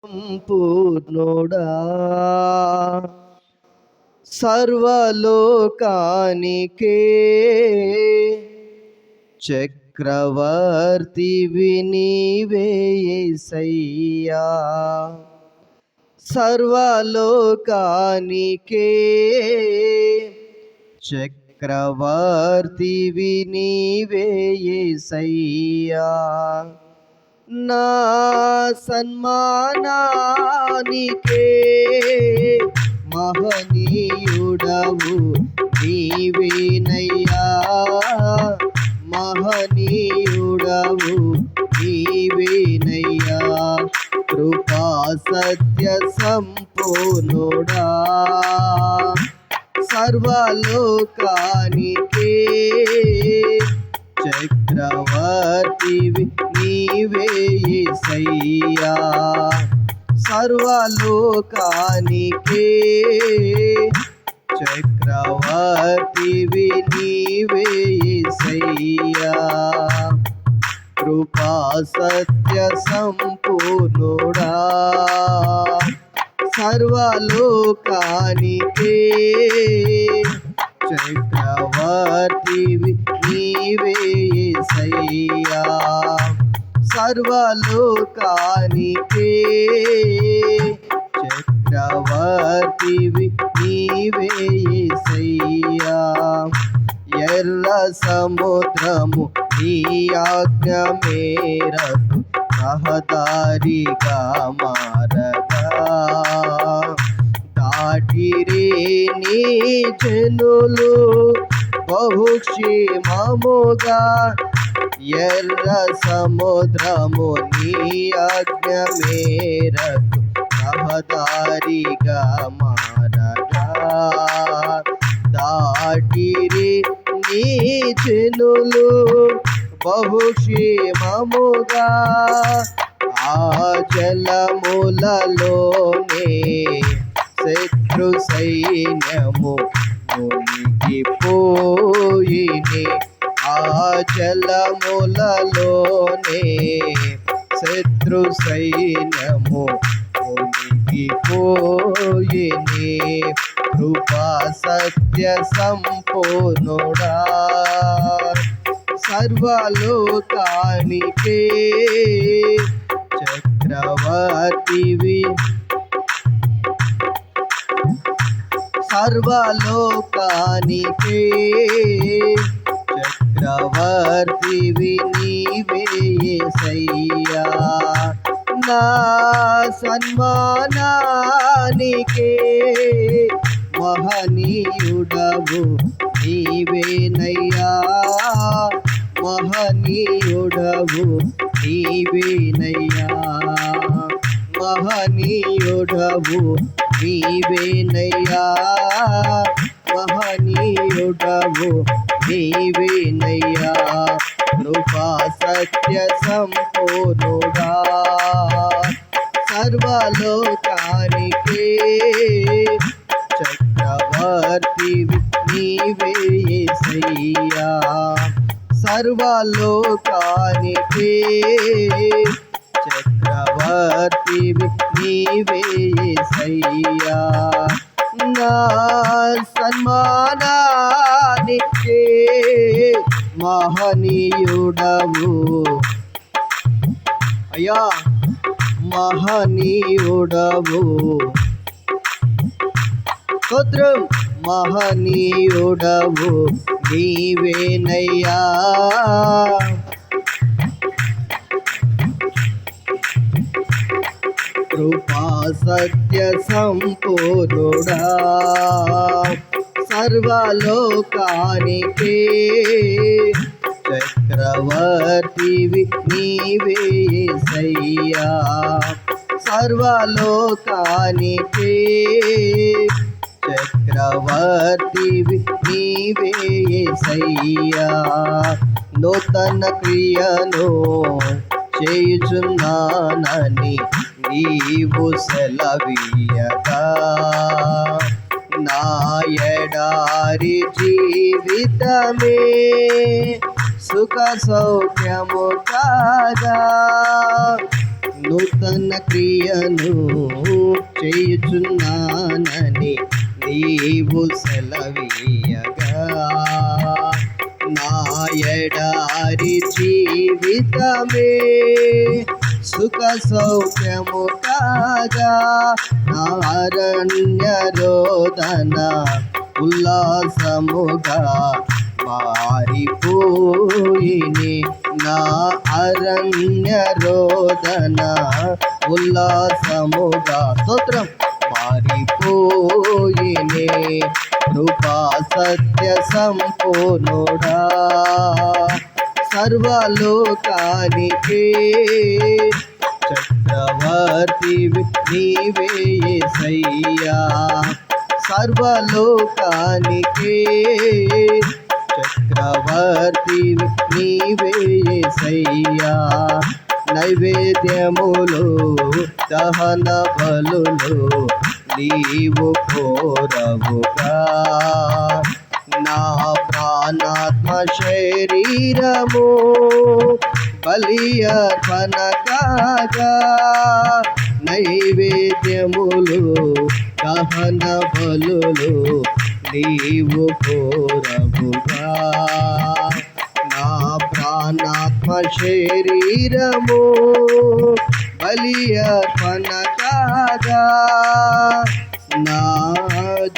సంపూర్ణుడా సర్వలోకానికే చక్రవర్తివి నీవే యేసయ్యా. సర్వలోకానికే చక్రవర్తివి నీవే యేసయ్యా. నా సన్మానానికే మహనీయుడవు నీవేనయ్యా. మహనీయుడవు నీవేనయ్యా. కృపా సత్య సంపూర్ణుడా సర్వలోకానికే చక్రవర్తివి నీవే యేసయ్యా. సర్వలోకానికే చక్రవర్తివి నీవే యేసయ్యా. కృపా సత్య సంపూర్ణుడా సర్వలోకానికే చక్రవర్తివి నీవే యేసయ్యా. సర్వలోకానికే చక్రవర్తివి నీవే యేసయ్యా. ఎర్ర సముద్రము నీ ఆజ్ఞ మేరకు రహదారిగా మారగా దాటిరే నీ జనులు బహుక్షేమముగా. ఎర్ర సముద్రము నీ ఆజ్ఞ మేరకు రహదారిగా మారగా దాటిరే నీ జనులు బహుక్షేమముగా. ఆ జలములలోనే శత్రు సైన్యము మునిగిపోయిని. ఆ జలములలోనే శత్రు సైన్యము మునిగిపోయిని. కృపా సత్య సంపూర్ణుడా సర్వలోకానికే చక్రవర్తివి. సర్వలోకానికే చక్రవర్తివి నీవే యేసయ్యా. నా సన్మానానికే మహనీయుడవు నీవేనయ్యా. మహనీయుడవు నీవేనయ్యా. మహనీయుడవు నీవేనయ్యా. మహనీయుడవు నీవేనయ్యా. కృపా సత్య సంపూర్ణుడా సర్వలోకానికే చక్రవర్తివి నీవే యేసయ్యా. సర్వలోకానికే చక్రవర్తివి నీవే యేసయ్యా. నా సన్మానానికే మహనీయుడవు అయ్యా. మహనీయుడవు స్తోత్రం. మహనీయుడవు నీవేనయ్యా. కృపా సత్య సంపూర్ణుడా సర్వలోకానికే చక్రవర్తివి నీవే యేసయ్యా. సర్వలోకానికే చక్రవర్తివి నీవే యేసయ్యా. నూతన క్రియను చేయుచున్నానని నీవు సెలవీయగా నా ఎడారి జీవితమే సుఖ సౌఖ్యము కాగా నూతన క్రియను చేయుచున్నానని నీవు సెలవీయగా నా ఎడారి జీవితమే సుఖ సౌఖ్యము కాగా నా అరణ్య రోదన ఉల్లాసముగా మారిపోయిని నా అరణ్య రోదన ఉల్లాసముగా స్తోత్రం మారిపోయిని కృపా సత్య సంపూర్ణుడా సర్వలోకానికి చక్రవర్తి నీవే యేసయ్యా సర్వలోకానికి చక్రవర్తి నీవే యేసయ్యా నైవేద్యములు దహన బలులు నీవు కోరవుగా నా ప్రాణాత్మ శరీరము బలి అర్పణ కాగా నైవేద్యములు దహన బలులు నీవు కోరవుగా నా ప్రాణాత్మ శరీరము బలి అర్పణ కాగా నా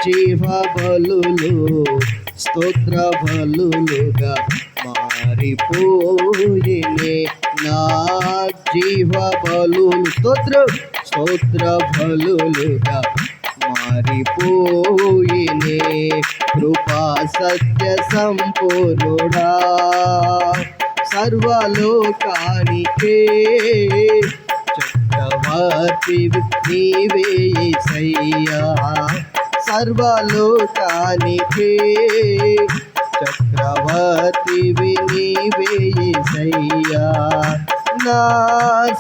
జీవ బలులు స్తోత్ర బలులుగా మారిపోయినే నా జీవ బలులు స్తోత్ర బలులుగా మారిపోయినే కృపా సత్య సంపూర్ణుడా సర్వలోకానికే చక్రవర్తి నీవే యేసయ్యా సర్వలోకానికే చక్రవర్తి నీవే యేసయ్యా నా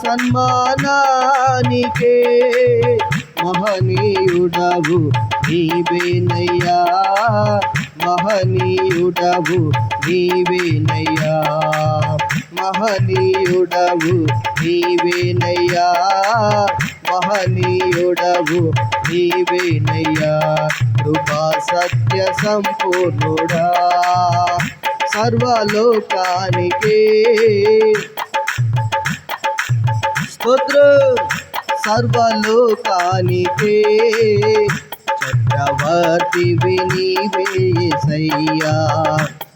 సన్మానానికే మహనీయుడవు నీవేనయ్యా మహనీయుడవు నీవేనయ్యా మహనీయుడవు నీవేనయ్యా మహనీయుడవు నీవేనయ్యా కృపా సత్య సంపూర్ణుడా సర్వలోకానికే స్తోత్రం సర్వలోకానికే చక్రవర్తి నీవే యేసయ్యా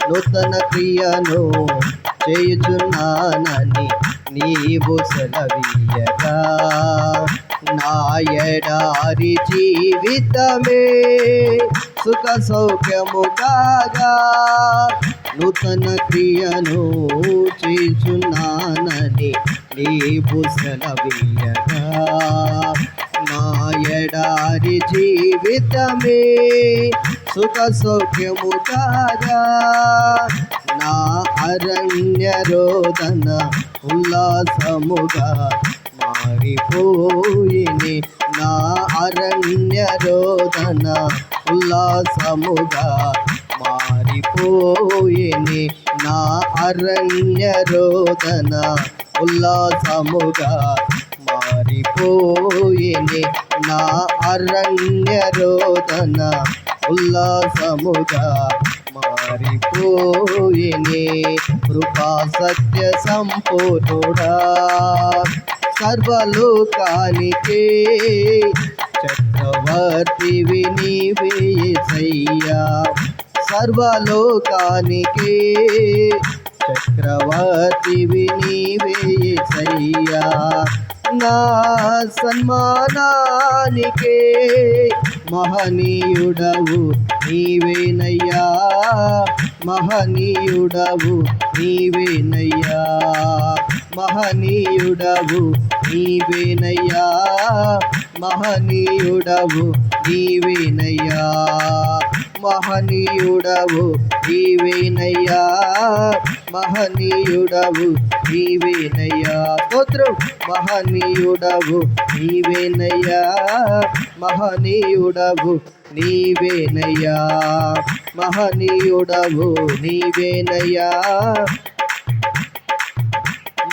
నూతన క్రియను చేయుచున్నానని నీవు సెలవీయగా నా ఎడారి జీవితమే సుఖ సౌఖ్యము కాగా నూతన క్రియను చేయుచున్నానని నీవు సెలవీయగా నా ఎడారి జీవితమే సుఖ సౌఖ్యము కాగా నా అరణ్య రోదన ఉల్లాసముగా మారిపోయిని నా అరణ్య రోదన ఉల్లాసముగా మారిపోయిని నా అరణ్య రోదన ఉల్లాసముగా మారిపోయిని నా అరణ్య రోదన ఉల్లాసముగా మారిపోయిని కృపా సత్య సంపూర్ణుడా సర్వలోకానికే చక్రవర్తి నీవే యేసయ్యా సర్వలోకానికే చక్రవర్తి నీవే యేసయ్యా నా సన్మానానికే మహనీయుడవు నీవేనయ్యా మహనీయుడవు నీవేనయ్యా మహనీయుడవు నీవేనయ్యా మహనీయుడవు నీవేనయ్యా మహనీయుడవు నీవేనయ్యా మహనీయుడవు నీవేనయ్యా స్తోత్రం మహనీయుడవు నీవేనయ్యా మహనీయుడవు నీవేనయ్యా మహనీయుడవు నీవేనయ్యా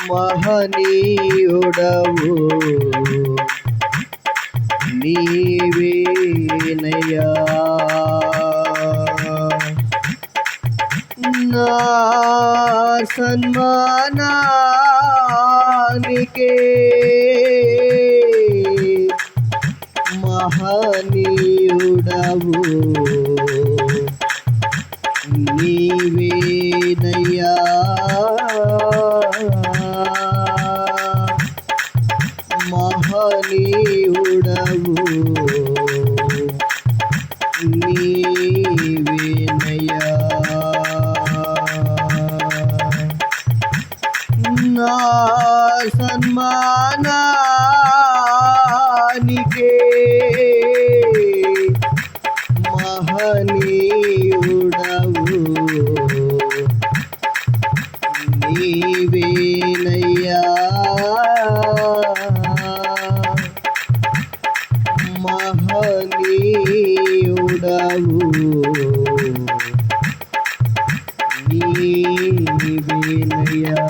మహనీయుడవు నీవేనయ్యా. నా సన్మానానికే మహనీయుడవు నీవేనయ్యా. మహనీయుడవు నీవేనయ్యా. నా సన్మానానికే మహనీయుడవు నీవేనయ్యా. మహనీయుడవు నీవేనయ్యా.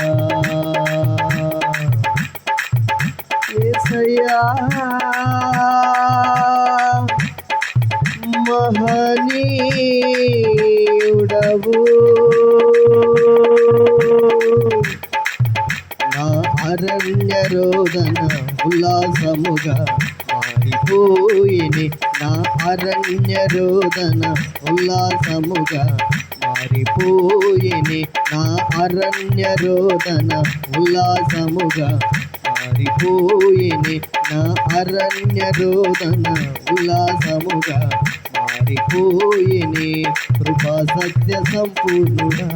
యేసయ్యా మహనీయుడవు. నా అరణ్య రోదన ఉల్లాసముగా మారిపోయిని. నా అరణ్య రోదన ఉల్లాసముగా మారిపోయిని. నా అరణ్య రోదన ఉల్లాసముగా మారిపోయిని. నా అరణ్య రోదన ఉల్లాసముగా మారిపోయిని. కృపా సత్య సంపూర్ణుడా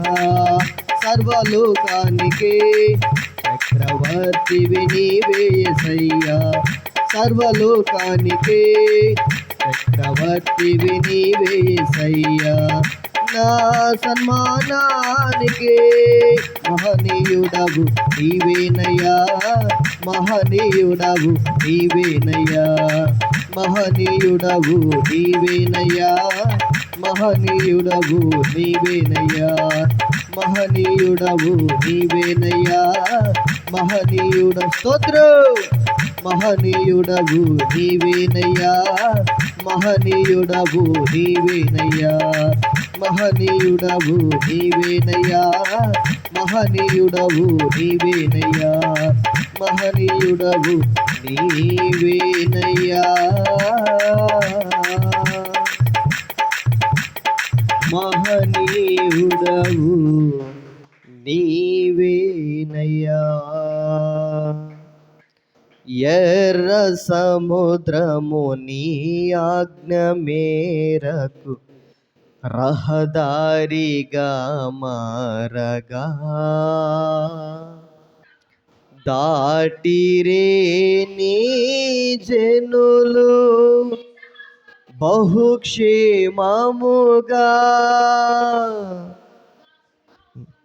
సర్వలోకానికే చక్రవర్తివి నీవే యేసయ్యా. సర్వలోకానికే చక్రవర్తివి నీవే యేసయ్యా. నా సన్మానానికే మహనీయుడవు నీవేనయ్యా. మహనీయుడవు నీవేనయ్యా. మహనీయుడవు నీవేనయ్యా. మహనీయుడవు నీవేనయ్యా. మహనీయుడవు నీవేనయ్యా. మహనీయుడ స్తోత్రం. మహనీయుడవు నీవేనయ్యా. మహనీయుడవు నీవేనయ్యా. మహనీయుడవు నీవేనయ్యా. మహనీయుడవు నీవేనయ్యా. మహనీయుడవు నీవేనయ్యా. మహనీయుడవు నీవేనయ్యా. ఎర్ర సముద్రము నీ ఆజ్ఞ మేరకు రహదారిగా మారగా దాటిరే నీ జనులు బహుక్షేమముగా.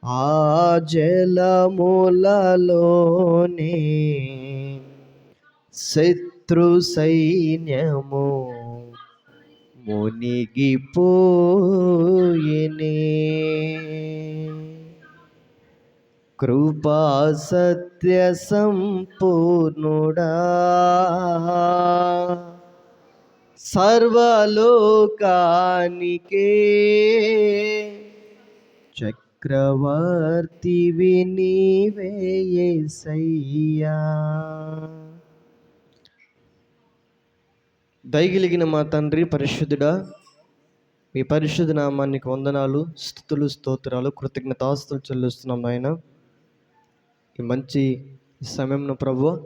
ఆ జలములలోనే శత్రు సైన్యము మునిగిపోయినే. కృపా సత్య సంపూర్ణుడా సర్వలోకానికే చక్రవర్తివి నీవే యేసయ్యా. దయగలిగిన మా తండ్రి పరిశుద్ధుడా, మీ పరిశుద్ధ నామానికి వందనాలు, స్తుతులు, స్తోత్రాలు, కృతజ్ఞతాస్తుతులు చెల్లిస్తున్నాం నాయన. ఈ మంచి సమయంలో ప్రభువా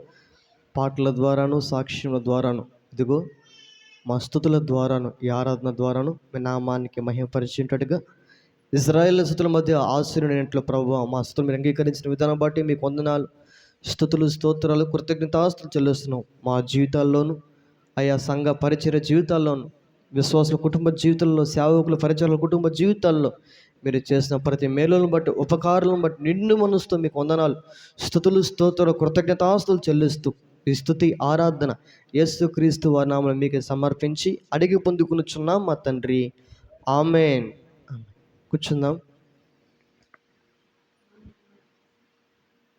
పాటల ద్వారాను సాక్ష్యముల ద్వారాను ఇదిగో మా స్తుతుల ద్వారాను ఈ ఆరాధన ద్వారాను మీ నామానికి మహిమపరిచేటట్టుగా ఇజ్రాయేల్ స్తుతుల మధ్య ఆశీర్వదించినట్లు ప్రభువా మా స్తుతులు మీరు అంగీకరించిన విధానం బట్టి మీకు వందనాలు, స్తుతులు, స్తోత్రాలు, కృతజ్ఞతాస్తుతులు చెల్లిస్తున్నాం. మా జీవితాల్లోనూ ఆయా సంఘ పరిచయ జీవితాల్లోనూ విశ్వాసుల కుటుంబ జీవితంలో సేవకుల పరిచయాల కుటుంబ జీవితాల్లో మీరు చేసిన ప్రతి మేలులను బట్టి ఉపకారాలను బట్టి నిండు మనసుతో మీకు వందనాలు, స్తుతులు, స్తోత్రాలు, కృతజ్ఞతాస్తుతులు చెల్లిస్తూ ఈ స్తుతి ఆరాధన యేసుక్రీస్తు వారి నామములో మీకు సమర్పించి అడిగి పొందుకునిచున్నాం మా తండ్రి. ఆమేన్. కూర్చుందాం.